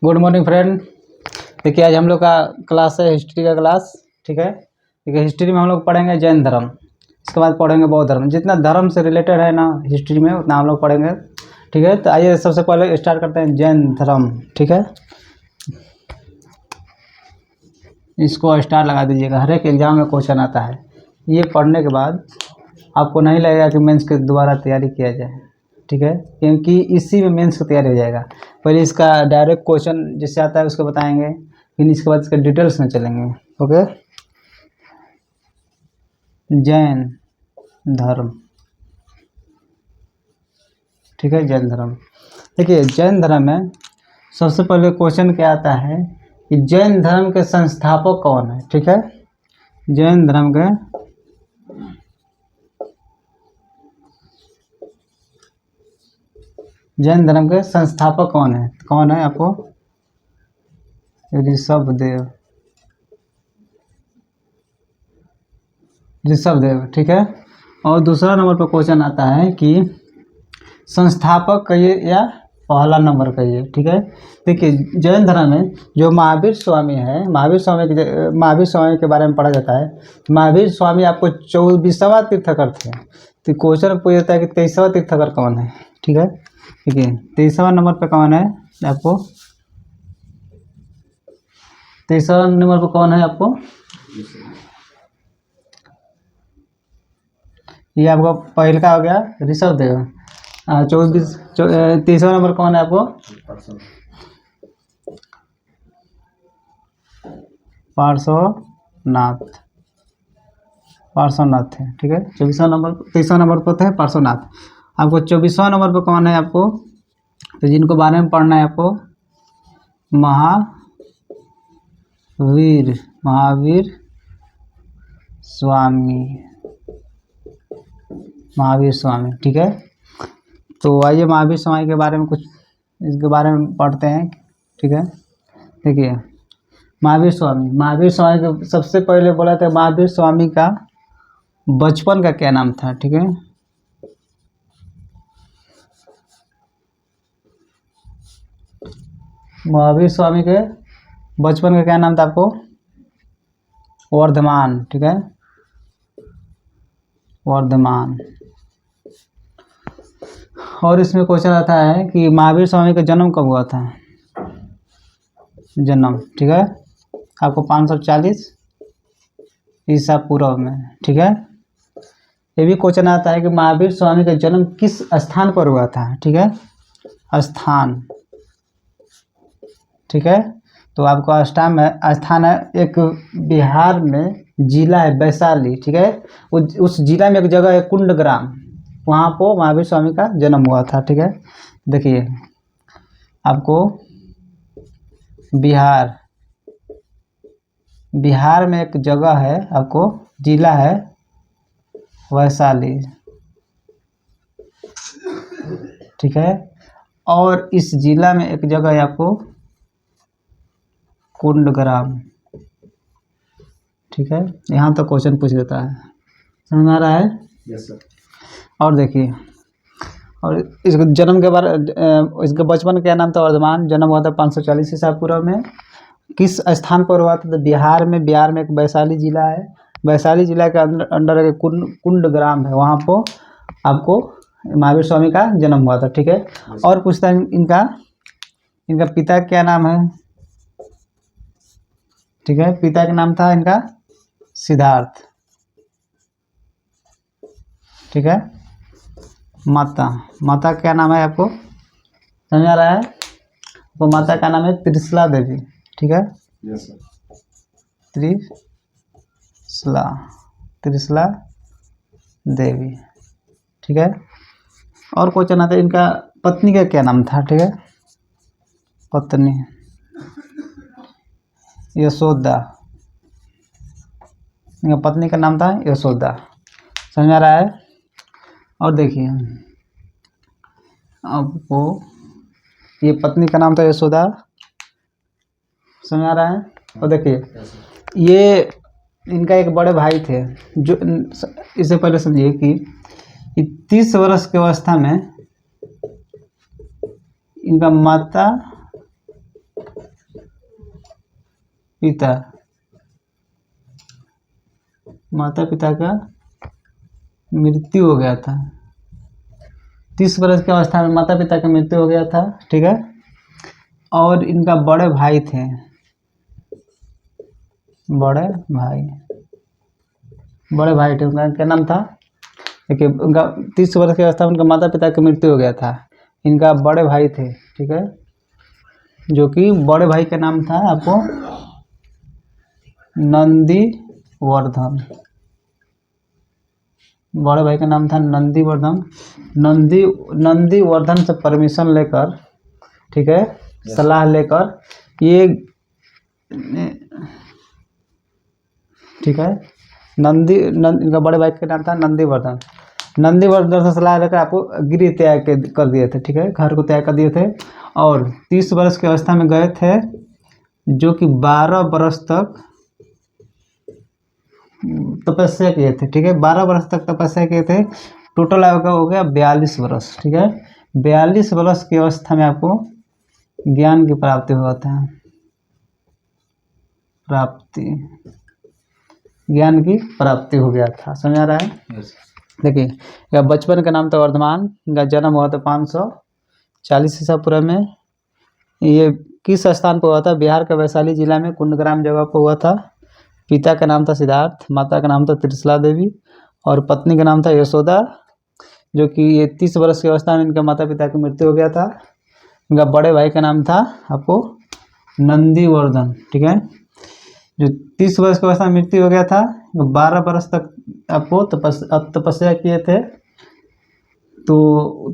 Good morning friend. देखिए आज हम लोग का क्लास है हिस्ट्री का क्लास। ठीक है, देखिए हिस्ट्री में हम लोग पढ़ेंगे जैन धर्म, इसके बाद पढ़ेंगे बौद्ध धर्म। जितना धर्म से रिलेटेड है ना हिस्ट्री में उतना हम लोग पढ़ेंगे। ठीक है, तो आइए सबसे पहले स्टार्ट करते हैं जैन धर्म। ठीक है, इसको स्टार लगा दीजिएगा, हर एक एग्जाम में क्वेश्चन आता है। ये पढ़ने के बाद आपको नहीं लगेगा कि मेंस के दोबारा तैयारी किया जाए। ठीक है, क्योंकि इसी में मेंस की तैयारी हो जाएगा। पहले इसका डायरेक्ट क्वेश्चन जिससे आता है उसको बताएंगे, फिर इसके बाद इसके डिटेल्स में चलेंगे। ओके, जैन धर्म। ठीक है, जैन धर्म। देखिए जैन धर्म में सबसे पहले क्वेश्चन क्या आता है कि जैन धर्म के संस्थापक कौन है। ठीक है, जैन धर्म के संस्थापक कौन है? कौन है आपको? ऋषभदेव। ठीक है, और दूसरा नंबर पर क्वेश्चन आता है कि संस्थापक कहिए या पहला नंबर कहिए। ठीक है, देखिए जैन धर्म में जो महावीर स्वामी है, महावीर स्वामी के बारे में पढ़ा जाता है। महावीर स्वामी आपको 24वां तीर्थकर थे। तो क्वेश्चन पूछता है कि 23वां तीर्थकर कौन है। ठीक है, देखिए 23वां नंबर पे कौन है आपको? 23वां नंबर पे कौन है आपको? ये आपका पहले का हो गया ऋषभदेव। 23वां नंबर कौन है आपको? पार्श्वनाथ है। ठीक है, 23वां नंबर पर थे पार्श्वनाथ। आपको 24वां नंबर पर कौन है आपको? तो जिनको बारे में पढ़ना है आपको, महावीर स्वामी। ठीक है, तो आइए महावीर स्वामी के बारे में कुछ इसके बारे में पढ़ते हैं। ठीक है, देखिए महावीर स्वामी के सबसे पहले बोला था महावीर स्वामी का बचपन का क्या नाम था। ठीक है, महावीर स्वामी के बचपन का क्या नाम था आपको? वर्धमान। ठीक है, वर्धमान। और इसमें क्वेश्चन आता है कि महावीर स्वामी का जन्म कब हुआ था? जन्म, ठीक है, आपको 540 ईसा पूर्व में। ठीक है, ये भी क्वेश्चन आता है कि महावीर स्वामी का जन्म किस स्थान पर हुआ था। ठीक है, स्थान। ठीक है, तो आपको स्थान है एक बिहार में जिला है वैशाली। ठीक है, उस जिला में एक जगह है कुंडग्राम, वहाँ पर महावीर स्वामी का जन्म हुआ था। ठीक है, देखिए आपको बिहार में एक जगह है, आपको जिला है वैशाली। ठीक है, और इस जिला में एक जगह है आपको कुंडग्राम। ठीक है, यहाँ तो क्वेश्चन पूछ देता है, समझ में आ रहा है? Yes sir. और देखिए, और इसके जन्म के बारे इसके बचपन का क्या नाम था? वर्धमान। जन्म हुआ था 540 ईसा पूर्व में। किस स्थान पर हुआ था? तो बिहार में एक वैशाली जिला है, वैशाली जिला के अंडर एक कुंडग्राम है, वहाँ पर आपको महावीर स्वामी का जन्म हुआ था। ठीक है, और पूछता है इनका पिता क्या नाम है? ठीक है, पिता का नाम था इनका सिद्धार्थ। ठीक है, माता क्या नाम है आपको? समझ आ रहा है? तो माता का नाम है त्रिशला देवी। ठीक है, यस सर। त्रिशला देवी। ठीक है, और क्वेश्चन आता है इनका पत्नी का क्या नाम था? ठीक है, पत्नी यशोदा। इनका पत्नी का नाम था यशोदा। समझ आ रहा है? और देखिए आपको ये पत्नी का नाम था यशोदा, समझ आ रहा है? और देखिए ये इनका एक बड़े भाई थे, जो इससे पहले समझिए कि 30 वर्ष की अवस्था में इनका माता पिता माता पिता का मृत्यु हो गया था। 30 वर्ष की अवस्था में माता पिता का मृत्यु हो गया था, ठीक है। और इनका बड़े भाई थे, बड़े भाई थे। उनका क्या नाम था? देखिए, उनका 30 वर्ष की अवस्था में उनका माता पिता की मृत्यु हो गया था। इनका बड़े भाई थे, ठीक है, जो कि बड़े भाई का नाम था आपको नंदीवर्धन। बड़े भाई का नाम था नंदीवर्धन। नंदीवर्धन से परमिशन लेकर, ठीक है, सलाह लेकर ये, ठीक है, इनका बड़े भाई का नाम था नंदीवर्धन। नंदीवर्धन से सलाह लेकर आपको गृह त्याग कर दिए थे, ठीक है, घर को त्याग कर दिए थे। और 30 वर्ष की अवस्था में गए थे, जो कि 12 वर्ष तक तपस्या किए थे, ठीक है, 12 वर्ष तक तपस्या किए थे। टोटल आपका हो गया 42 वर्ष, ठीक है। 42 वर्ष की अवस्था में आपको ज्ञान की प्राप्ति हुआ था। ज्ञान की प्राप्ति हो गया था। समझ आ रहा है? yes. देखिए, या बचपन का नाम था वर्धमान। इनका जन्म हुआ था 540 ईसा पूर्व में। ये किस स्थान पर हुआ था? बिहार के वैशाली जिला में कुंडग्राम जगह पर हुआ था। पिता का नाम था सिद्धार्थ, माता का नाम था त्रिशला देवी और पत्नी का नाम था यशोदा, जो कि ये 30 वर्ष की अवस्था में इनके माता पिता की मृत्यु हो गया था। इनका बड़े भाई का नाम था आपको नंदीवर्धन, ठीक है, जो 30 वर्ष की अवस्था में मृत्यु हो गया था। 12 वर्ष तक आपको तपस्या किए थे, तो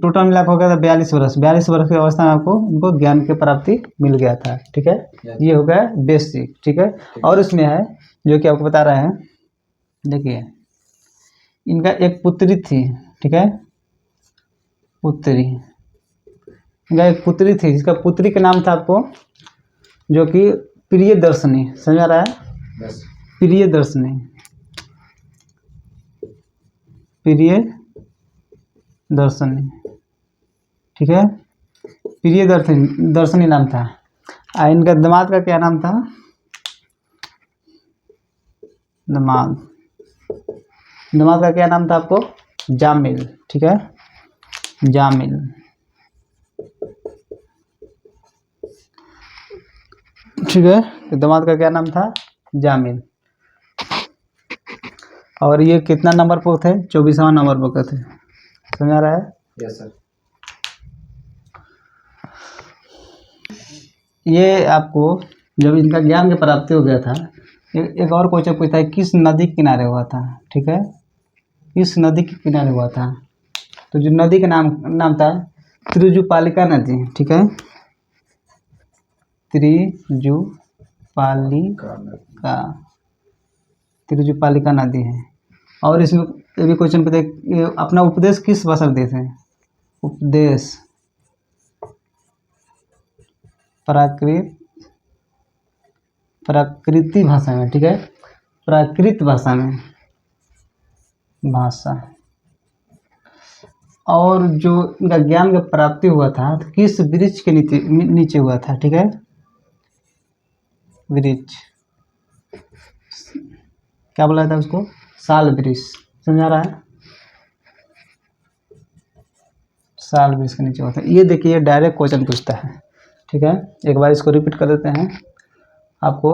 टोटल मिला हो गया था 42 वर्ष। 42 वर्ष की अवस्था में आपको इनको ज्ञान की प्राप्ति मिल गया था, ठीक है। ये हो गया बेसिक, ठीक है। और इसमें है जो कि आपको बता रहे हैं, देखिए, इनका एक पुत्री थी, ठीक है, पुत्री, इनका एक पुत्री थी, जिसका पुत्री का नाम था आपको जो कि प्रियदर्शनी। समझ आ रहा है? yes. प्रियदर्शनी ठीक है, प्रियदर्शनी नाम था। इनका दामाद का क्या नाम था? दामाद का क्या नाम था आपको? जामिल, ठीक है, जामिल। ठीक है, दामाद का क्या नाम था? जामिल। और ये कितना नंबर पर थे? 24वां नंबर पर थे। समझ आ रहा है? Yes sir. ये आपको जब इनका ज्ञान की प्राप्ति हो गया था, एक और क्वेश्चन पूछता है, किस नदी के किनारे हुआ था? ठीक है, किस नदी के किनारे हुआ था? तो जो नदी का नाम था त्रिजुपालिका नदी, ठीक है, त्रिजुपालिका नदी है। और इसमें ये भी क्वेश्चन पूछता है, अपना उपदेश किस भाषा में देते हैं? उपदेश प्राकृतिक भाषा में, ठीक है, प्राकृत भाषा में भाषा। और जो इनका ज्ञान का प्राप्ति हुआ था तो किस वृक्ष के नीचे हुआ था? ठीक है, वृक्ष, क्या बोला था उसको? साल वृक्ष। समझ आ रहा है? साल वृक्ष के नीचे होता है। ये देखिए, डायरेक्ट क्वेश्चन पूछता है, ठीक है। एक बार इसको रिपीट कर देते हैं आपको,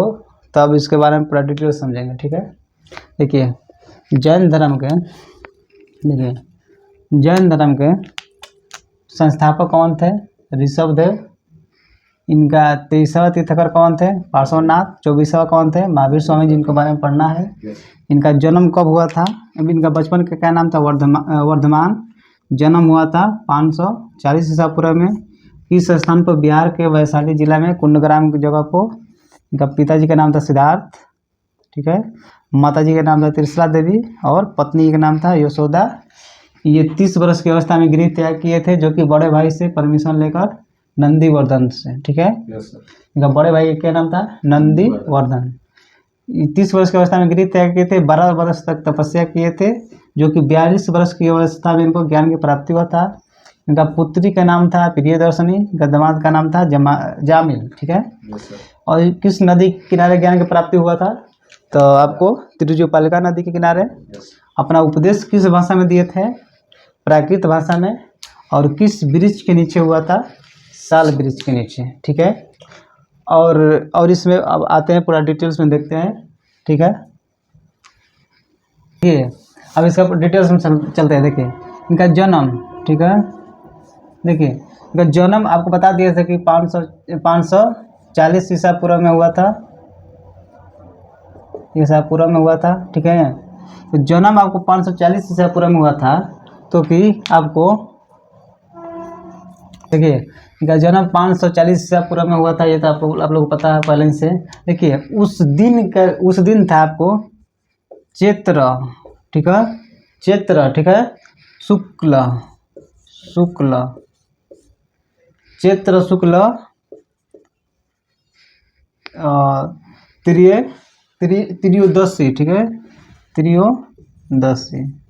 तब इसके बारे में पूरा डिटेल समझेंगे, ठीक है। देखिए, जैन धर्म के संस्थापक कौन थे? ऋषभदेव। इनका 23वां तीर्थकर कौन थे? पार्श्वनाथ। 24वां कौन थे? महावीर स्वामी, जिनके बारे में पढ़ना है। इनका जन्म कब हुआ था? अभी इनका बचपन का क्या नाम था? वर्धमान। जन्म हुआ था 540 ईसा पूर्व में। इस स्थान पर बिहार के वैशाली जिला में कुंडग्राम की जगह को। इनका पिताजी का नाम था सिद्धार्थ, ठीक है, माताजी का नाम था त्रिशला देवी और पत्नी का नाम था यशोदा। ये 30 वर्ष की अवस्था में गृह त्याग किए थे, जो कि बड़े भाई से परमिशन लेकर नंदीवर्धन से, ठीक है। इनका बड़े भाई का क्या नाम था? नंदीवर्धन। 30 वर्ष की अवस्था में गृह त्याग किए थे, 12 वर्ष तक तपस्या किए थे, जो कि 42 वर्ष की अवस्था में इनको ज्ञान की प्राप्ति हुआ था। इनका पुत्री का नाम था प्रियदर्शनी। इनका दामाद का नाम था जामिल, ठीक है। और किस नदी के किनारे ज्ञान की प्राप्ति हुआ था? तो आपको तिरुचिरापल्ली नदी के किनारे। अपना उपदेश किस भाषा में दिए थे? प्राकृत भाषा में। और किस वृक्ष के नीचे हुआ था? साल वृक्ष के नीचे। ठीक है। और इसमें अब आते हैं, पूरा डिटेल्स में देखते हैं। ठीक है, ये अब इसका डिटेल्स में चलते हैं। देखिए इनका जन्म। ठीक है, देखिए इनका जन्म आपको बता दिया था कि 540 ईसा पूर्व में हुआ था। ईसा पूर्व में हुआ था। ठीक है, तो जन्म आपको 540 ईसा पूर्व में हुआ था। तो कि आपको देखिए इनका जन्म 540 ईसा पूर्व में हुआ था। ये तो आप लोग को पता है पहले से। देखिए उस दिन था आपको चैत्र। ठीक है, चैत्र। ठीक है, शुक्ल चैत्र शुक्ल त्रयोदशी। ठीक है, त्रयोदशी।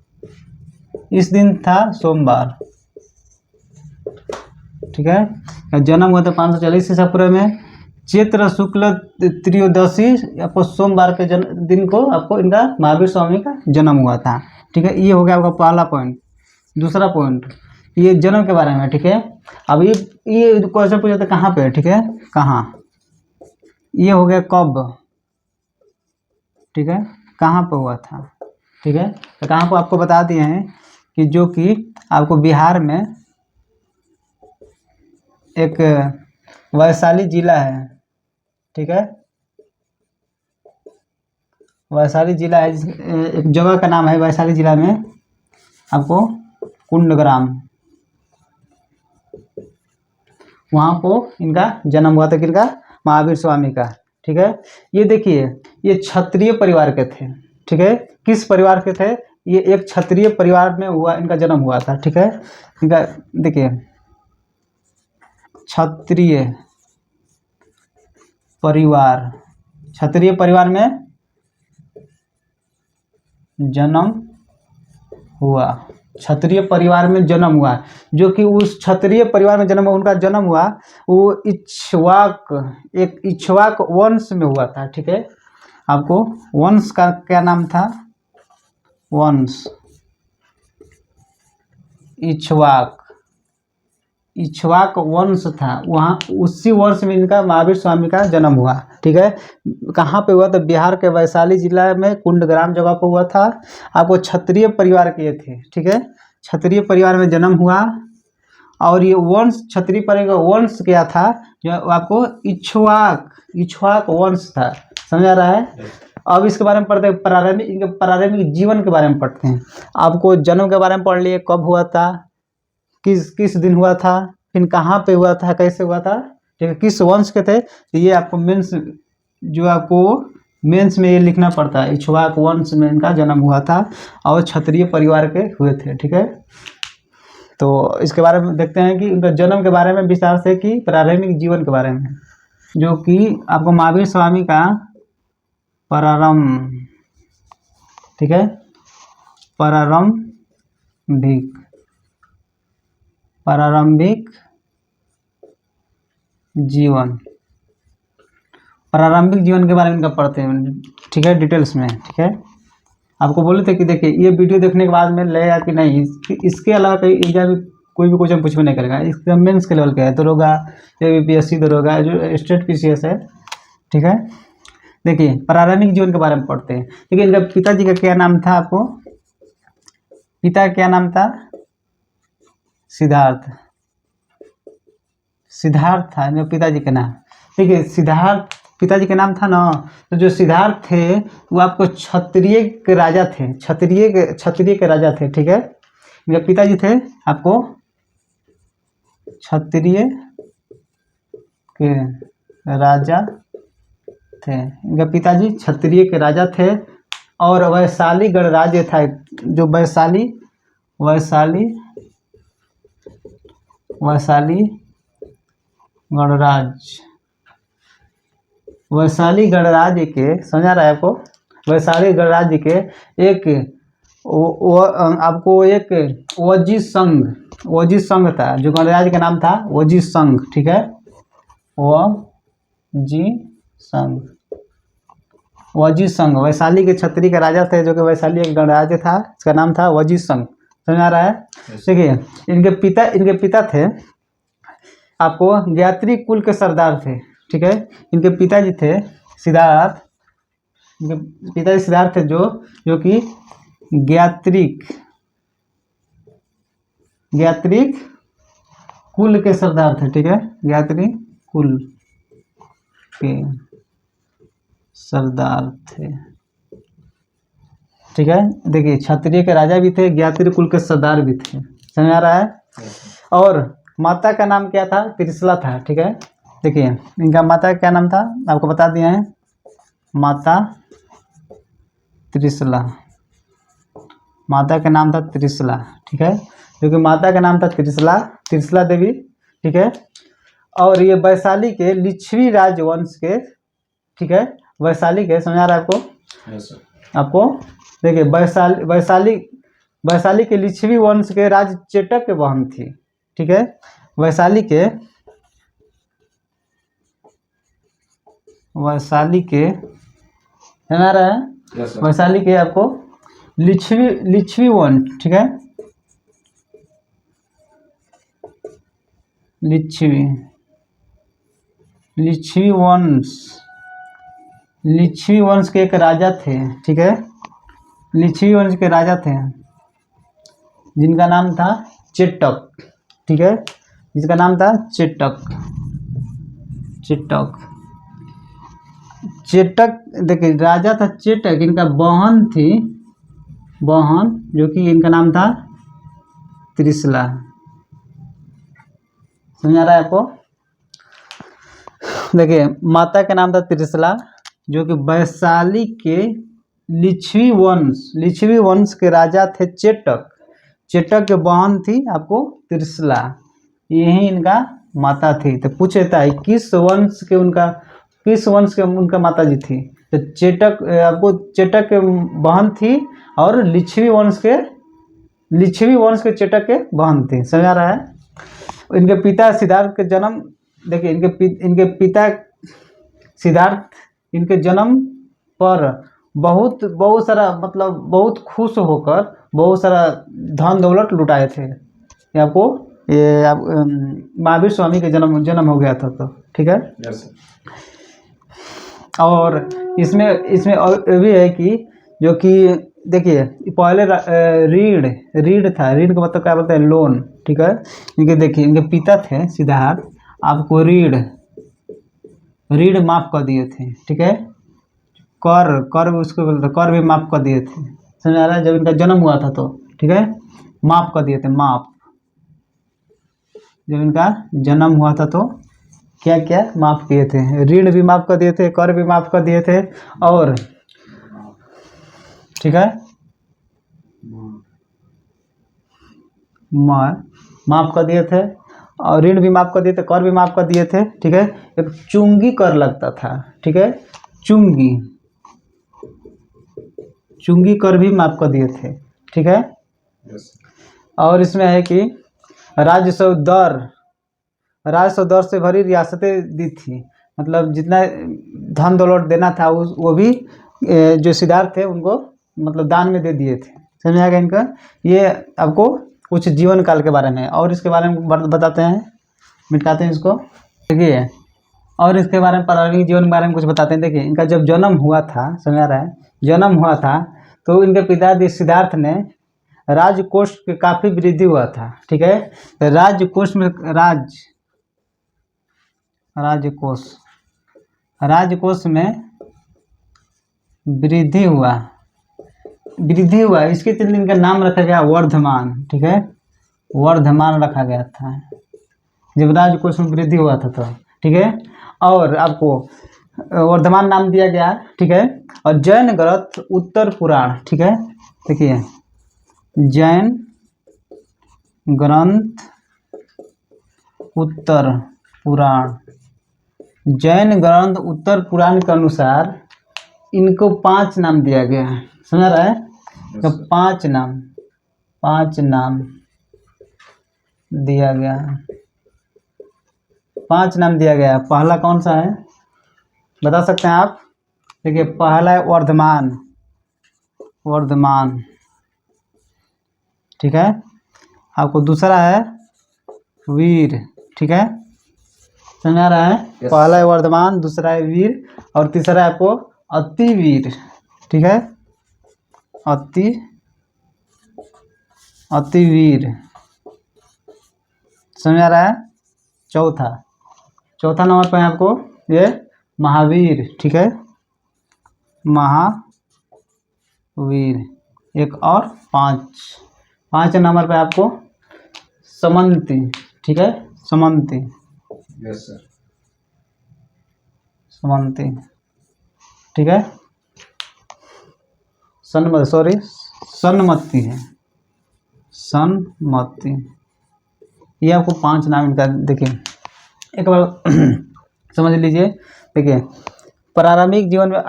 इस दिन था सोमवार। ठीक है, जन्म हुआ था 540 ईसा पूर्व में, चैत्र शुक्ल त्रयोदशी। आपको सोमवार के दिन को आपको इनका महावीर स्वामी का जन्म हुआ था। ठीक है, ये हो गया आपका पहला पॉइंट। दूसरा पॉइंट ये जन्म के बारे में। ठीक है, अब ये क्वेश्चन पूछा था कहाँ पे? ठीक है, कहाँ, ये हो गया कब। ठीक है, कहाँ पे हुआ था? ठीक है, तो कहाँ पे आपको बता दिए हैं कि जो कि आपको बिहार में एक वैशाली जिला है। ठीक है, वैशाली जिला है, एक जगह का नाम है वैशाली जिला में आपको कुंडग्राम। वहाँ को इनका जन्म हुआ था, किनका? महावीर स्वामी का। ठीक है, ये देखिए ये क्षत्रिय परिवार के थे। ठीक है, किस परिवार के थे? ये एक क्षत्रिय परिवार में हुआ, इनका जन्म हुआ था। ठीक है, इनका देखिए क्षत्रिय परिवार में जन्म हुआ। क्षत्रिय परिवार में जन्म हुआ, जो कि उस क्षत्रिय परिवार में जन्म हुआ, उनका जन्म हुआ वो एक इक्ष्वाक वंश में हुआ था। ठीक है, आपको वंश का क्या नाम था? वंश इक्ष्वाक वंश था। वहाँ उसी वर्ष में इनका महावीर स्वामी का जन्म हुआ। ठीक है, कहाँ पे हुआ? तो बिहार के वैशाली जिला में कुंडग्राम जगह पर हुआ था। आपको क्षत्रिय परिवार के थे। ठीक है, क्षत्रिय परिवार में जन्म हुआ। और ये वंश क्षत्रिय परिवार का वंश क्या था? जो आपको इक्ष्वाक वंश था। समझ आ रहा है? अब इसके बारे में पढ़ते हैं, प्रारंभिक जीवन के बारे में पढ़ते हैं। आपको जन्म के बारे में पढ़ लिए, कब हुआ था, किस दिन हुआ था, फिर कहाँ पे हुआ था, कैसे हुआ था। ठीक है, किस वंश के थे। तो ये आपको मेंस में ये लिखना पड़ता है। इक्ष्वाक वंश में इनका जन्म हुआ था और क्षत्रिय परिवार के हुए थे। ठीक है, तो इसके बारे में देखते हैं कि उनका जन्म के बारे में विस्तार से, कि प्रारंभिक जीवन के बारे में, जो कि आपको महावीर स्वामी का प्रारंभ। ठीक है, प्रारंभिक जीवन के बारे में इनका पढ़ते हैं। ठीक है, डिटेल्स में। ठीक है, आपको बोले थे कि देखिए ये वीडियो देखने के बाद में लगेगा कि नहीं, इसके अलावा कहीं एग्जाम में कोई भी क्वेश्चन पूछ भी नहीं करेगा। इसका मेंस के लेवल का है, दरोगा या यूपीएससी दरोगा, जो स्टेट पीसीएस है। ठीक है, देखिए प्रारंभिक जीवन के बारे में पढ़ते हैं। देखिए इनका पिताजी का क्या नाम था? आपको पिता का क्या नाम था? सिद्धार्थ था इनके पिताजी का नाम। देखिए सिद्धार्थ पिताजी का नाम था ना। तो जो सिद्धार्थ थे वो आपको क्षत्रिय के राजा थे। क्षत्रिय के राजा थे। ठीक है, इनके पिताजी थे आपको क्षत्रिय के राजा थे। इनके पिताजी क्षत्रिय के राजा थे। और वैशाली गणराज्य था, जो वैशाली गणराज्य के, समझा रहा है आपको? वैशाली गणराज्य के एक आपको एक वजी संघ था, जो गणराज्य का नाम था वजी संघ। ठीक है, वजी संघ, वजी संघ वैशाली के क्षत्रिय का राजा थे, जो कि वैशाली एक गणराज्य था, इसका नाम था वजी संघ। समझ आ रहा है? देखिए इनके पिता थे आपको ज्ञात्री कुल के सरदार थे, ठीक है। इनके पिताजी थे सिद्धार्थ, इनके पिताजी सिद्धार्थ थे जो कि ज्ञात्रिक कुल के सरदार थे, ठीक है। ज्ञात्रिक कुल के सरदार थे, ठीक है। देखिए क्षत्रिय के राजा भी थे, ज्ञात्रिक कुल के सरदार भी थे। समझ आ रहा है? और माता का नाम क्या था? त्रिशला था, ठीक है। देखिए इनका माता का क्या नाम था, आपको बता दिए हैं, माता त्रिशला। माता का नाम था त्रिशला, ठीक है। क्योंकि माता का नाम था त्रिशला देवी, ठीक है। और ये वैशाली के लिच्छवी राजवंश के, ठीक है, वैशाली के। समझ आ रहा है आपको? आपको देखिए वैशाली के लिच्छवी वंश के राज चेटक के बहन थी, ठीक है। वैशाली के समझ आ रहा है? वैशाली के आपको लिच्छवी वंश, ठीक है। लिच्छवी वंश के एक राजा थे, ठीक है। लिच्छवी वंश के राजा थे जिनका नाम था चेटक, ठीक है, जिसका नाम था चेटक। देखिए राजा था चेटक, इनका बहन थी, जो कि इनका नाम था त्रिशला। समझ आ रहा है आपको? देखिए माता का नाम था त्रिशला, जो कि वैशाली के लिच्छवी वंश के राजा थे चेटक के बहन थी आपको त्रिशला, यही इनका माता थी। तो पूछता है किस वंश के उनका माता जी थी? तो चेटक के बहन थी और लिच्छवी वंश के चेटक के बहन थी। समझ आ रहा है? इनके पिता सिद्धार्थ के जन्म, देखिए इनके पिता सिद्धार्थ इनके जन्म पर बहुत सारा, मतलब बहुत खुश होकर बहुत सारा धन दौलत लुटाए थे। ये आपको महावीर स्वामी के जन्म हो गया था, तो ठीक है। और इसमें और भी है कि जो कि देखिए पहले रीढ़ था, रीढ़ का मतलब क्या बोलते हैं? लोन, ठीक है। इनके देखिए इनके पिता थे सिद्धार्थ, आपको रीढ़ माफ कर दिए थे, ठीक है। कर उसको बोलते, कर भी माफ कर दिए थे। समझ आ रहा है? जब इनका जन्म हुआ था तो, ठीक है, माफ कर दिए थे, जब इनका जन्म हुआ था तो क्या क्या माफ किए थे? ऋण भी माफ कर दिए थे, कर भी माफ कर दिए थे, और ठीक है माफ कर दिए थे, और ऋण भी माफ कर दिए थे, कर भी माफ कर दिए थे, ठीक है। एक चुंगी कर लगता था, ठीक है, चुंगी कर भी माफ कर दिए थे, ठीक है। और इसमें है कि राजस्व दर से भरी रियासतें दी थी, मतलब जितना धन दौलत देना था वो भी जो सिद्धार्थ थे उनको मतलब दान में दे दिए थे। समझ आ गया इनका? ये आपको कुछ जीवन काल के बारे में, और इसके बारे में बताते हैं, मिटाते हैं इसको, देखिए। और इसके बारे में पारिवारिक जीवन के बारे में कुछ बताते हैं। देखिए इनका जब जन्म हुआ था, समझ आ रहा है, जन्म हुआ था तो इनके पिताजी सिद्धार्थ ने राजकोष के काफ़ी वृद्धि हुआ था, ठीक है। तो राजकोष में राजकोष में वृद्धि हुआ, इसके चलते इनका नाम रखा गया वर्धमान, ठीक है, वर्धमान रखा गया था जब राजकोष में वृद्धि हुआ था तो, ठीक है। और आपको वर्धमान नाम दिया गया, ठीक है। और जैन ग्रंथ उत्तर पुराण, ठीक है, देखिए जैन ग्रंथ उत्तर पुराण के अनुसार इनको 5 नाम दिया गया है। समझ रहा है? तो 5 नाम दिया गया है। 5 नाम दिया गया है। पहला कौन सा है? बता सकते हैं आप। देखिए पहला है वर्धमान, वर्धमान, ठीक है। आपको दूसरा है वीर, ठीक है, समझ आ रहा है। पहला है वर्धमान, दूसरा है वीर, और तीसरा है आपको अतिवीर, ठीक है, अतिवीर, समझ आ रहा है। चौथा, चौथा नंबर पे है आपको ये महावीर, ठीक है, महावीर। एक और पाँच नंबर पे आपको समंती, ठीक है, समंती, यस सर, समंती, ठीक है। सन्मति है, सन्मति। ये आपको 5 नाम इनका देखिए एक बार समझ लीजिए। देखिए प्रारंभिक जीवन में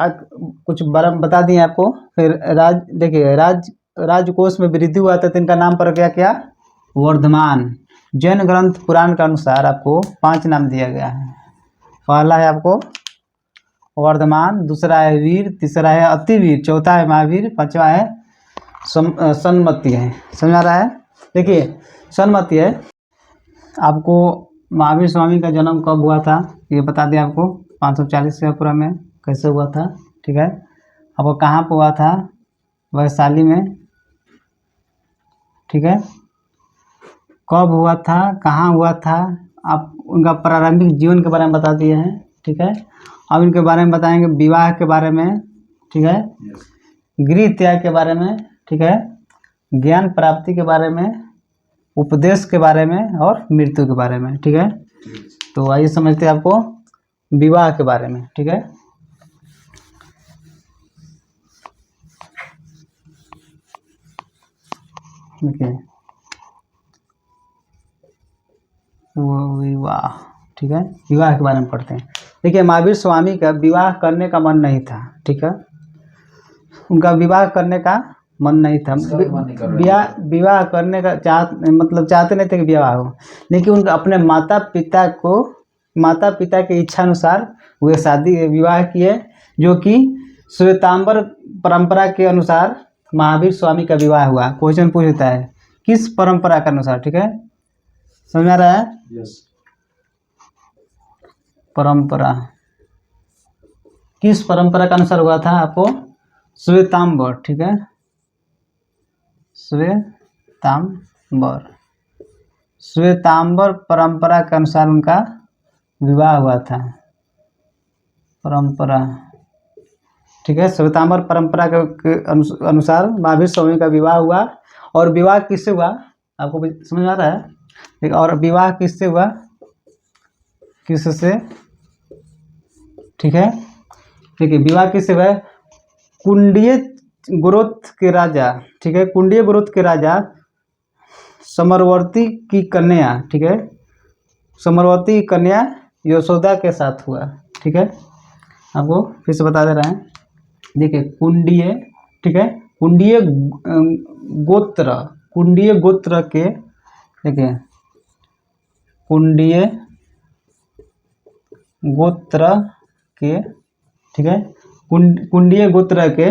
कुछ बता दिए आपको। फिर देखिए राजकोष में वृद्धि हुआ था तो इनका नाम पड़ गया क्या, वर्धमान। जैन ग्रंथ पुराण के अनुसार आपको 5 नाम दिया गया है। पहला है आपको वर्धमान, दूसरा है वीर, तीसरा है अतिवीर, चौथा है महावीर, पांचवा है सन्मति है। समझ आ रहा है। देखिए सन्मति है। आपको महावीर स्वामी का जन्म कब हुआ था ये बता दिया आपको, 540 से पूरा में कैसे हुआ था, ठीक है। आपको कहाँ पर हुआ था, वैशाली में, ठीक है। कब हुआ था, कहाँ हुआ था, आप उनका प्रारंभिक जीवन के बारे में बता दिए हैं, ठीक है। अब इनके बारे में बताएंगे, विवाह के बारे में, ठीक है, गृह त्याग के बारे में, ठीक है, ज्ञान प्राप्ति के बारे में, उपदेश के बारे में और मृत्यु के बारे में, ठीक है। तो आइए समझते हैं आपको विवाह के बारे में, ठीक है। देखिए विवाह, ठीक है, विवाह के बारे में पढ़ते हैं। देखिए महावीर स्वामी का विवाह करने का मन नहीं था, ठीक है, उनका विवाह करने का मन नहीं था। विवाह करने का चाहते नहीं थे कि विवाह हो, लेकिन उनका अपने माता पिता के इच्छा अनुसार वे विवाह किए, जो कि श्वेतांबर परंपरा के अनुसार महावीर स्वामी का विवाह हुआ। क्वेश्चन पूछता है किस परंपरा के अनुसार, ठीक है, समझ आ रहा है। यस। परंपरा, किस परंपरा का अनुसार हुआ था, आपको श्वेतांबर, ठीक है, श्वेतांबर परंपरा के अनुसार उनका विवाह हुआ था। परंपरा, ठीक है, श्वेतांबर परंपरा के अनुसार महावीर स्वामी का विवाह हुआ। और विवाह किससे हुआ आपको समझ आ रहा है। और विवाह किससे हुआ, किससे, ठीक है। देखिए विवाह किससे हुआ, कुंडीय गोत्रोत के राजा, ठीक है, कुंडीय गोत्रोत के राजा समरवर्ती की कन्या, ठीक है, समरवर्ती की कन्या यशोदा के साथ हुआ, ठीक है। आपको फिर से बता दे रहे हैं। देखिए कुंडीय, ठीक है, कुंडीय गोत्र के, देखिए कुंडीय गोत्र के, ठीक है, कुंडीय गोत्र के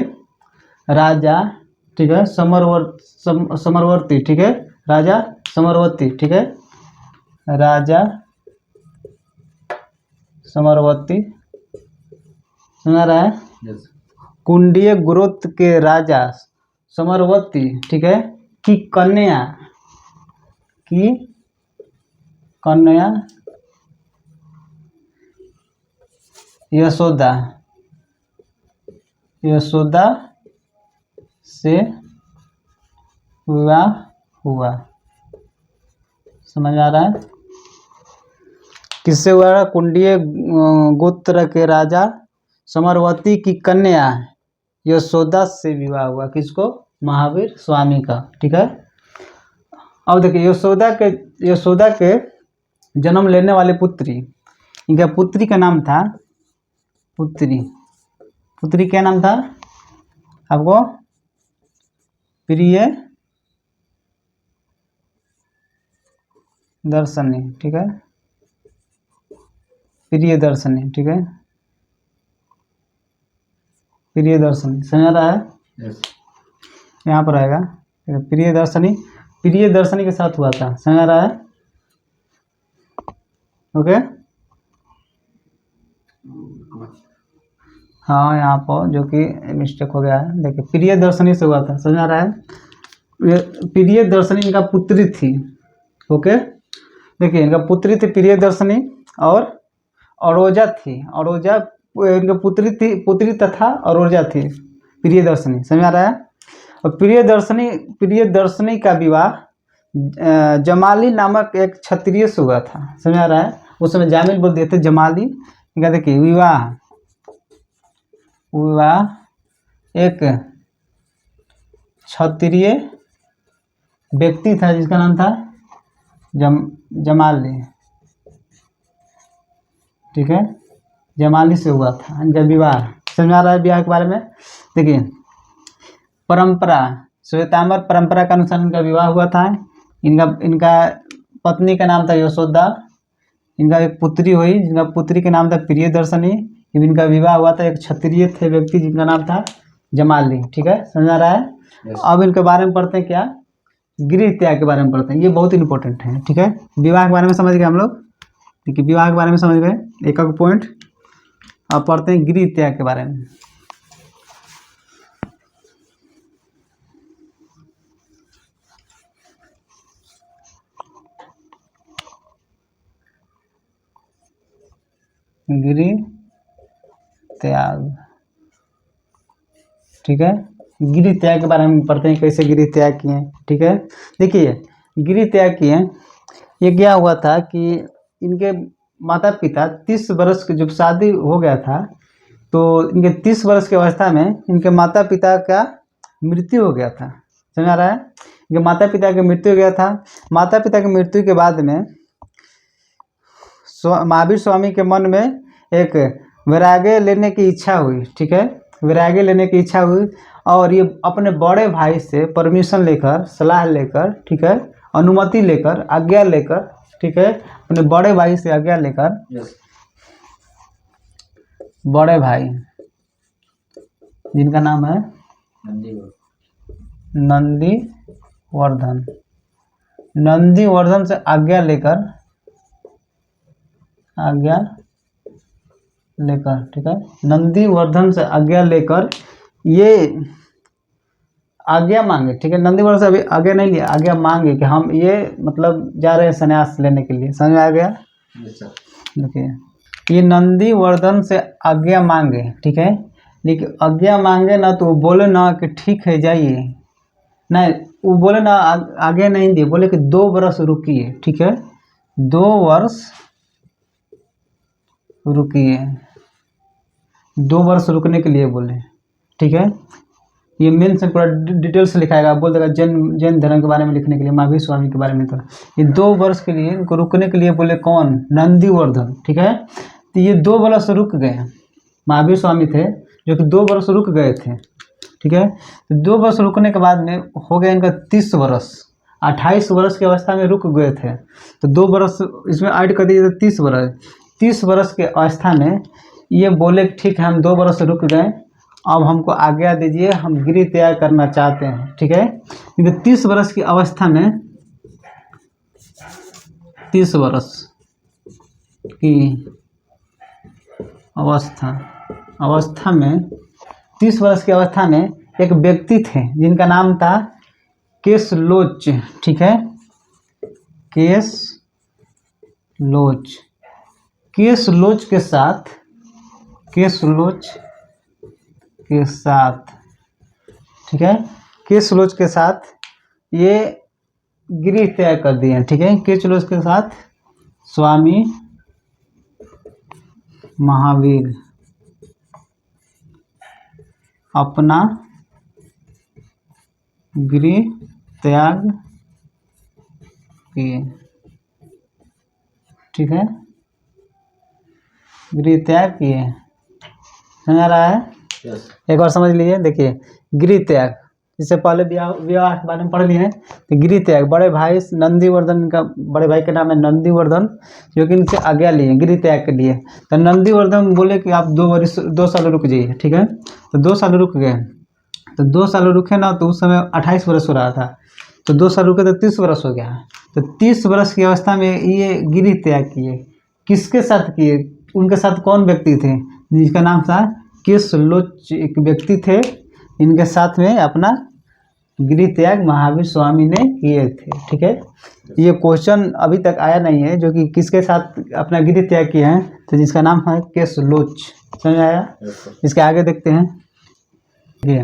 राजा, ठीक है, समरवर्ती, ठीक है, राजा समरवर्ती, ठीक है, राजा समरवर्ती, सुना रहा है। yes. कुंडीय गोत्र के राजा समरवर्ती, ठीक है, की कन्या यशोदा से विवाह हुआ। समझ आ रहा है। किससे हुआ, कुंडीय गोत्र के राजा समरवर्ती की कन्या यशोदा से विवाह हुआ। किसको, महावीर स्वामी का, ठीक है। अब देखिए यशोदा के जन्म लेने वाली पुत्री, इनका पुत्री का नाम था, पुत्री क्या नाम था आपको, प्रिय दर्शनी, ठीक है, प्रिय दर्शनी, ठीक है। प्रियदर्शनी, समझ आ रहा है? यहाँ पर आएगा प्रियदर्शनी, प्रियदर्शनी के साथ हुआ था, समझ आ रहा है? ओके, हाँ यहाँ पर जो कि मिस्टेक हो गया है, देखिए प्रियदर्शनी से हुआ था, समझ आ रहा है? प्रियदर्शनी इनका पुत्री थी। ओके, देखिए इनका पुत्री थी प्रियदर्शनी और अरोजा थी, अरोजा इनका पुत्री थी, पुत्री तथा अरोजा थी प्रियदर्शनी, समझ आ रहा है? और प्रियदर्शनी का विवाह जमाली नामक एक क्षत्रिय से हुआ था, समझ आ रहा है? उस समय जामिल बोल दिए थे, जमाली। इनका देखिए विवाह एक क्षत्रिय व्यक्ति था जिसका नाम था जमाली, ठीक है, जमाली से हुआ था इनका विवाह, समझ आ रहा है? विवाह के बारे में देखिए, परंपरा श्वेतांबर परंपरा के अनुसार इनका विवाह हुआ था। इनका पत्नी का नाम था यशोदा, इनका एक पुत्री हुई जिनका पुत्री के नाम था प्रियदर्शनी। इनका विवाह हुआ था एक क्षत्रिय थे व्यक्ति जिनका नाम था जमाली, ठीक है, समझ आ रहा है? अब इनके बारे में पढ़ते हैं, क्या गृह त्याग के बारे में पढ़ते हैं, ये बहुत इंपॉर्टेंट है, ठीक है? विवाह के बारे में समझ गए हम लोग, ठीक है, विवाह के बारे में समझ गए एक एक पॉइंट। अब पढ़ते हैं गृह त्याग के बारे में। गृह त्याग, ठीक है, गृह त्याग के बारे में पढ़ते हैं, कैसे गृह त्याग किए, ठीक है? देखिए गृह त्याग किए, ये क्या हुआ था कि इनके माता पिता 30 वर्ष के, जब शादी हो गया था तो इनके 30 वर्ष की अवस्था में इनके माता पिता का मृत्यु हो गया था, समझ आ रहा है? इनके माता पिता की मृत्यु हो गया था। माता पिता की मृत्यु के बाद में महावीर स्वामी के मन में एक वैराग्य लेने की इच्छा हुई, ठीक है, वैराग्य लेने की इच्छा हुई, और ये अपने बड़े भाई से परमिशन लेकर, सलाह लेकर, ठीक है, अनुमति लेकर, आज्ञा लेकर, ठीक है, अपने बड़े भाई से आज्ञा लेकर, बड़े भाई जिनका नाम है नंदीवर्धन, नंदीवर्धन से आज्ञा लेकर, ठीक है, नंदीवर्धन से आज्ञा लेकर ये आज्ञा मांगे, ठीक है, नंदीवर्धन से अभी आज्ञा नहीं लिया, आज्ञा मांगे कि हम ये मतलब जा रहे हैं संन्यास लेने के लिए, समझ आ गया? देखिए ये नंदीवर्धन से आज्ञा मांगे, ठीक है, लेकिन आज्ञा मांगे ना तो वो बोले ना कि ठीक है जाइए, नहीं वो बोले ना, आगे नहीं दिए, बोले कि 2 वर्ष रुकिए, ठीक है, 2 वर्ष रुकिए, 2 वर्ष रुकने के लिए बोले, ठीक है। ये मेन से पूरा डिटेल से लिखाएगा, बोल देगा जैन धर्म के बारे में लिखने के लिए, महावीर स्वामी के बारे में। तो ये 2 वर्ष के लिए इनको रुकने के लिए बोले, कौन? नंदीवर्धन, ठीक है। तो ये 2 वर्ष रुक गए, महावीर स्वामी थे जो कि 2 वर्ष रुक गए थे, ठीक है। तो 2 वर्ष रुकने के बाद में हो गया इनका 30 वर्ष, 28 वर्ष की अवस्था में रुक गए थे, तो 2 वर्ष इसमें ऐड कर दिए, 30 वर्ष। 30 वर्ष के अवस्था में ये बोले ठीक है हम 2 वर्ष रुक गए, अब हमको आज्ञा दीजिए, हम गृह त्याग करना चाहते हैं, ठीक है। क्योंकि 30 वर्ष की अवस्था में, 30 वर्ष की अवस्था में 30 वर्ष की अवस्था में एक व्यक्ति थे जिनका नाम था केशलोच, ठीक है, केशलोच के साथ ठीक है, केशलोच के साथ ये गृह त्याग कर दिए, ठीक है। केशलोच के साथ स्वामी महावीर अपना गृह त्याग किए, ठीक है, गृह त्याग किए, समझ आ रहा है? yes. एक बार समझ लीजिए, देखिए गृह त्याग जिससे पहले विवाह के बारे में पढ़ लिए हैं। तो गिरी त्याग, बड़े भाई नंदीवर्धन, इनका बड़े भाई का नाम है नंदीवर्धन, जो कि इनसे आज्ञा लिए गिरी त्याग के लिए। तो नंदीवर्धन बोले कि आप 2 साल रुक जाइए, ठीक है। तो 2 साल रुक गए। तो 2 साल रुके ना, तो उस समय 28 वर्ष हो रहा था। तो 2 साल रुके तो 30 वर्ष हो गया। तो 30 वर्ष की अवस्था में ये गिरी त्याग किए। किसके साथ किए? उनके साथ कौन व्यक्ति थे? जिसका नाम था केशलोच, एक व्यक्ति थे। इनके साथ में अपना गिरी त्याग महावीर स्वामी ने किए थे, ठीक है। ये क्वेश्चन अभी तक आया नहीं है, जो कि किसके साथ अपना गिरी त्याग किए हैं, तो जिसका नाम है केशलोच। समझ आया? इसके आगे देखते हैं। ठीक है,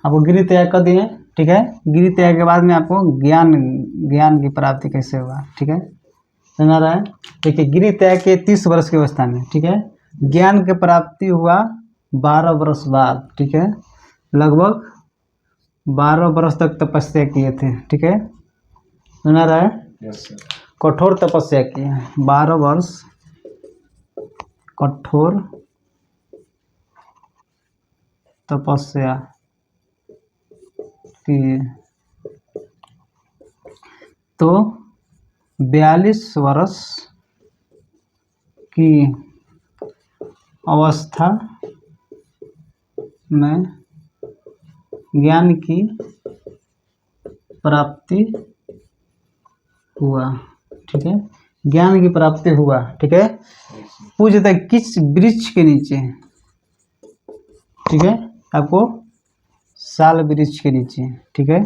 आपको गिरी त्याग कर दिए, ठीक है। गिरी त्याग के बाद में आपको ज्ञान की प्राप्ति कैसे होगा, ठीक है, समझ आ रहा है। देखिए, गिरी त्याग के 30 वर्ष की अवस्था में, ठीक है, ज्ञान की प्राप्ति हुआ 12 वर्ष बाद, ठीक है। लगभग 12 वर्ष तक तपस्या किए थे, ठीक है, समझ आ रहा है। Yes sir. कठोर तपस्या किए, 12 वर्ष कठोर तपस्या किए। तो 42 वर्ष की अवस्था में ज्ञान की प्राप्ति हुआ, ठीक है, ज्ञान की प्राप्ति हुआ, ठीक है। पूछता है किस वृक्ष के नीचे, ठीक है, आपको साल वृक्ष के नीचे, ठीक है,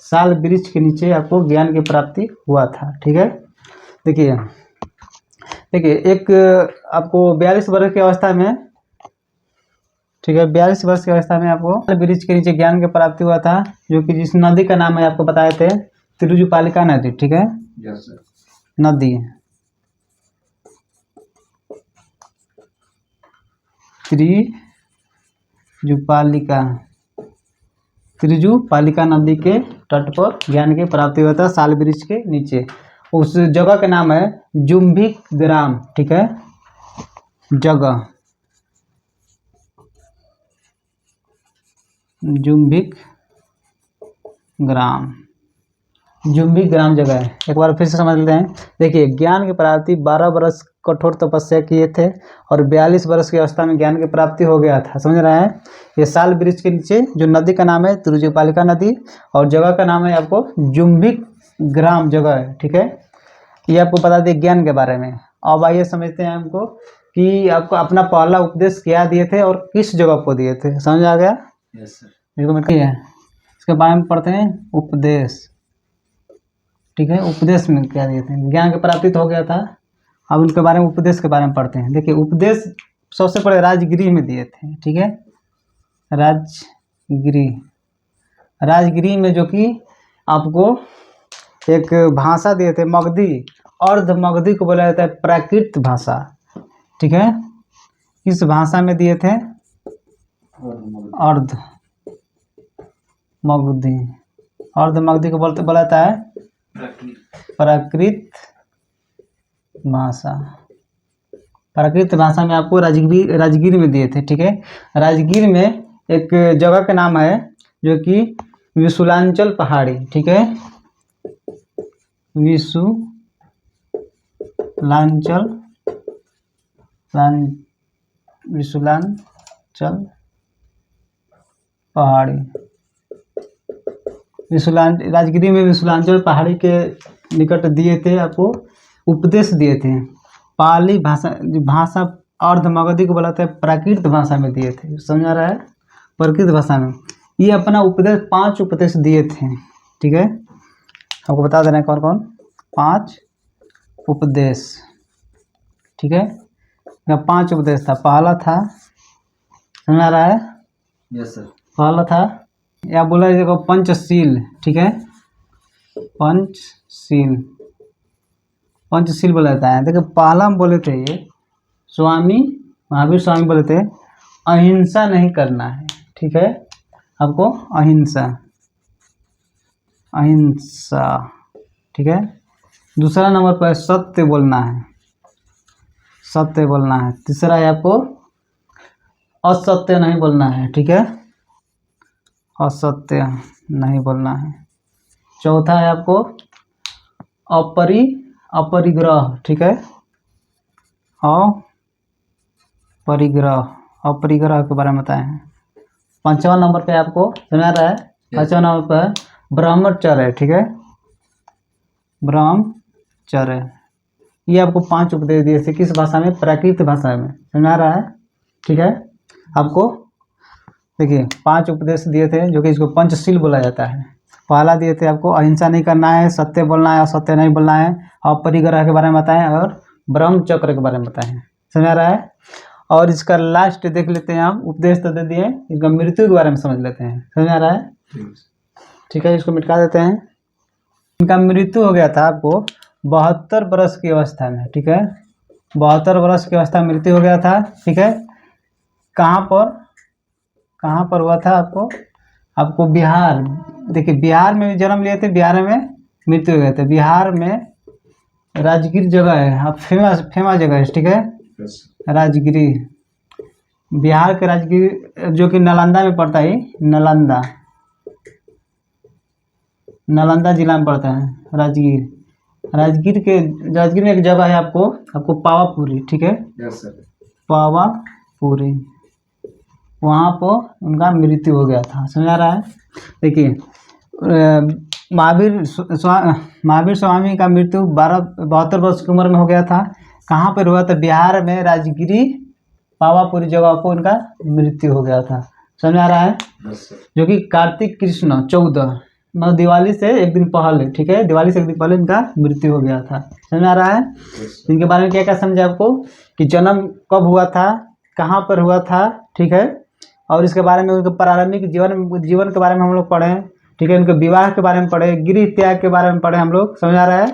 साल वृक्ष के नीचे आपको ज्ञान की प्राप्ति हुआ था, ठीक है। देखिए एक आपको 42 वर्ष की अवस्था में, ठीक है, 42 वर्ष की अवस्था में आपको वृक्ष के नीचे ज्ञान की प्राप्ति हुआ था, जो कि जिस नदी का नाम है आपको बताए थे, तिरुजुपालिका नदी, ठीक है। Yes sir. नदी त्रिजुपालिका नदी के तट पर ज्ञान की प्राप्ति हुआ था, साल वृक्ष के नीचे। उस जगह का नाम है जुम्बिक ग्राम, ठीक है, जगह जुम्बिक ग्राम जगह है। एक बार फिर से समझ लेते हैं। देखिए, ज्ञान की प्राप्ति 12 वर्ष कठोर तपस्या किए थे और 42 वर्ष की अवस्था में ज्ञान की प्राप्ति हो गया था, समझ रहे हैं। ये साल वृक्ष के नीचे जो नदी का नाम है तिरुजुपालिका नदी, और जगह का नाम है आपको जुम्बिक ग्राम जगह है, ठीक है। ये आपको बता दिए ज्ञान के बारे में। अब आइए समझते हैं हमको कि आपको अपना पहला उपदेश क्या दिए थे और किस जगह को दिए थे, समझ आ गया। Yes sir. इसके बारे में पढ़ते हैं, उपदेश, ठीक है। उपदेश में क्या दिए थे? ज्ञान की प्राप्ति तो हो गया था, अब उनके बारे में उपदेश के बारे में पढ़ते हैं। देखिए, उपदेश सबसे पहले राजगिरी में दिए थे, ठीक है, राजगिरी में, जो कि आपको एक भाषा दिए थे, मगधी, अर्ध मगधी को बोला जाता है प्राकृत भाषा, ठीक है। इस भाषा में दिए थे अर्ध मगधी को बोला जाता है प्राकृत भाषा में आपको राजगीर में दिए थे, ठीक है। राजगीर में एक जगह का नाम है जो कि विशुलांचल पहाड़ी, ठीक है, विशुलांचल पहाड़ी, राजगिरी में विशुलांचल पहाड़ी के निकट दिए थे, आपको उपदेश दिए थे। पाली भाषा अर्ध मगधी को बोलाते हैं प्राकृत भाषा में दिए थे, समझ आ रहा है, प्राकृत भाषा में। ये अपना उपदेश 5 उपदेश दिए थे, ठीक है, आपको बता दे रहे हैं कौन कौन 5 उपदेश, ठीक है। 5 उपदेश था। पहला था, समझ आ रहा है। Yes sir. पहला था या बोला देखो पंचशील, ठीक है, पंचशील बोला जाता है। देखो, पहला हम बोले थे, ये महावीर स्वामी बोले थे अहिंसा नहीं करना है, ठीक है, आपको अहिंसा, ठीक है। दूसरा नंबर पर सत्य बोलना है, तीसरा है आपको असत्य नहीं बोलना है, ठीक है, असत्य नहीं बोलना है। चौथा है आपको अपरिग्रह, ठीक है, अपरिग्रह के बारे में बताए हैं। 5वां नंबर पे आपको समझ आ रहा है। 5वां नंबर पर ब्रह्मचर्य, ठीक है, ब्रह्मचर्य। ये आपको 5 उपदेश दिए थे, किस भाषा में? प्राकृत भाषा में। समझ आ रहा है, ठीक है। आपको देखिए 5 उपदेश दिए थे, जो कि इसको पंचशील बोला जाता है। पहला दिए थे आपको अहिंसा नहीं करना है, सत्य बोलना है, असत्य नहीं बोलना है, अपरिग्रह के बारे में बताएं और ब्रह्मचर्य के बारे में बताएं। समझ आ रहा है। और इसका लास्ट देख लेते हैं हम, उपदेश तो दे दिए, इसका मृत्यु के बारे में समझ लेते हैं। समझ आ रहा है, ठीक है। इसको मिटा देते हैं। इनका मृत्यु हो गया था आपको 72 वर्ष की अवस्था में, ठीक है, 72 वर्ष की अवस्था में मृत्यु हो गया था, ठीक है। कहाँ पर हुआ था? आपको बिहार, देखिए बिहार में भी जन्म लिए थे, बिहार में मृत्यु हो गए थे। बिहार में राजगीर जगह है, आप फेमस जगह है, ठीक है, राजगिरी, बिहार के राजगीर, जो कि नालंदा में पड़ता है। नालंदा जिला में पड़ता है राजगीर में एक जगह है आपको पावापुरी, ठीक है, पावापुरी, वहाँ पर उनका मृत्यु हो गया था। समझ आ रहा है। देखिए महावीर स्वामी का मृत्यु 72 वर्ष की उम्र में हो गया था। कहाँ पर हुआ था? बिहार में राजगिरी पावापुरी जगह को उनका मृत्यु हो गया था। समझ आ रहा है। जो कि कार्तिक कृष्ण 14 मतलब दिवाली से एक दिन पहले, ठीक है, दिवाली से एक दिन पहले इनका मृत्यु हो गया था। समझ आ रहा है। इनके बारे में क्या क्या समझे आपको, कि जन्म कब हुआ था, कहाँ पर हुआ था, ठीक है, और इसके बारे में उनके प्रारंभिक जीवन के बारे में हम लोग पढ़े, ठीक है, उनके विवाह के बारे में पढ़े, गृह त्याग के बारे में पढ़े हम लोग। समझ आ रहा है।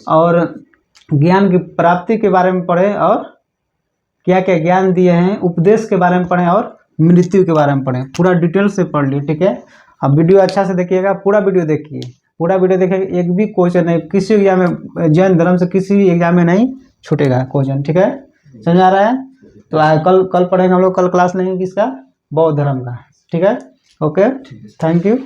और ज्ञान की प्राप्ति के बारे में पढ़े, और क्या क्या ज्ञान दिए हैं, उपदेश के बारे में पढ़े, और मृत्यु के बारे में पढ़े। पूरा डिटेल से पढ़ लिए, ठीक है। अब वीडियो अच्छा से देखिएगा, पूरा वीडियो देखिए, एक भी क्वेश्चन नहीं, किसी एग्जाम में, जैन धर्म से किसी भी एग्जाम में नहीं छूटेगा क्वेश्चन, ठीक है। समझ आ रहा है। तो कल पढ़ेंगे हम लोग, कल क्लास लेंगे किसका? बौद्ध धर्म का, ठीक है। Okay, thank you.